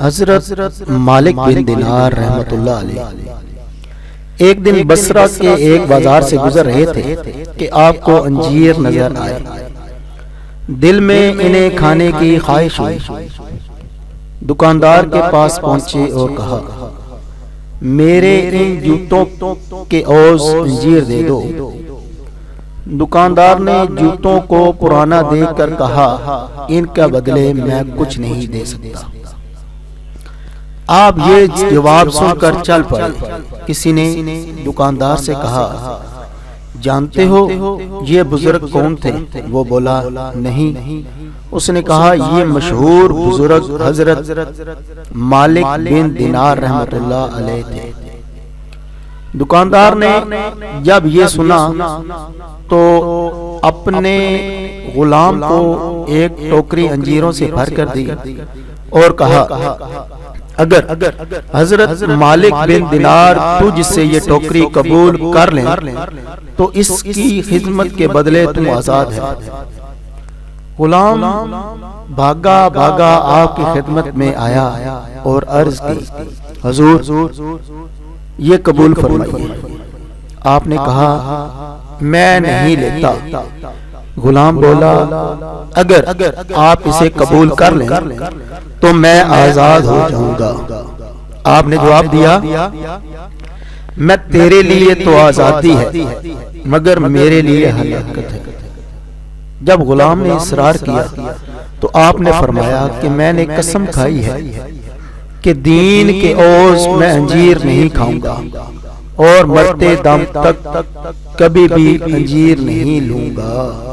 حضرت مالک بن دینار رحمت اللہ علیہ ایک دن بصرہ کے ایک بازار سے گزر رہے تھے کہ آپ کو انجیر نظر آئے۔ دل میں انہیں کھانے کی خواہش ہوئی۔ دکاندار کے پاس پہنچے اور کہا، میرے ان جوتوں کے عوض انجیر دے دو۔ دکاندار نے جوتوں کو پرانا دیکھ کر کہا، ان کا بدلے میں کچھ نہیں دے سکتا۔ آپ یہ جواب سن کر چل پڑے۔ کسی نے دکاندار سے کہا، جانتے ہو یہ بزرگ کون تھے؟ وہ بولا، نہیں۔ اس نے کہا، یہ مشہور بزرگ حضرت مالک بن دینار رحمت اللہ علیہ تھے۔ دکاندار نے جب یہ سنا تو اپنے غلام کو ایک ٹوکری انجیروں سے بھر کر دی اور کہا، اگر حضرت مالک بن دینار تجھ سے یہ ٹوکری قبول کر لیں تو اس کی خدمت کے بدلے تم آزاد ہے۔ غلام بھاگا آپ کی خدمت میں آیا اور عرض کی، حضور یہ قبول فرمائیے۔ آپ نے کہا، میں نہیں لیتا۔ غلام بولا، اگر آپ اسے قبول کر لیں تو میں آزاد ہو جاؤں گا۔ آپ نے جواب دیا، میں تیرے لیے تو آزادی ہے مگر میرے لیے ہلاکت ہے۔ جب غلام نے اصرار کیا تو آپ نے فرمایا کہ میں نے قسم کھائی ہے کہ دین کے عوض میں انجیر نہیں کھاؤں گا اور مرتے دم تک کبھی بھی انجیر نہیں لوں گا۔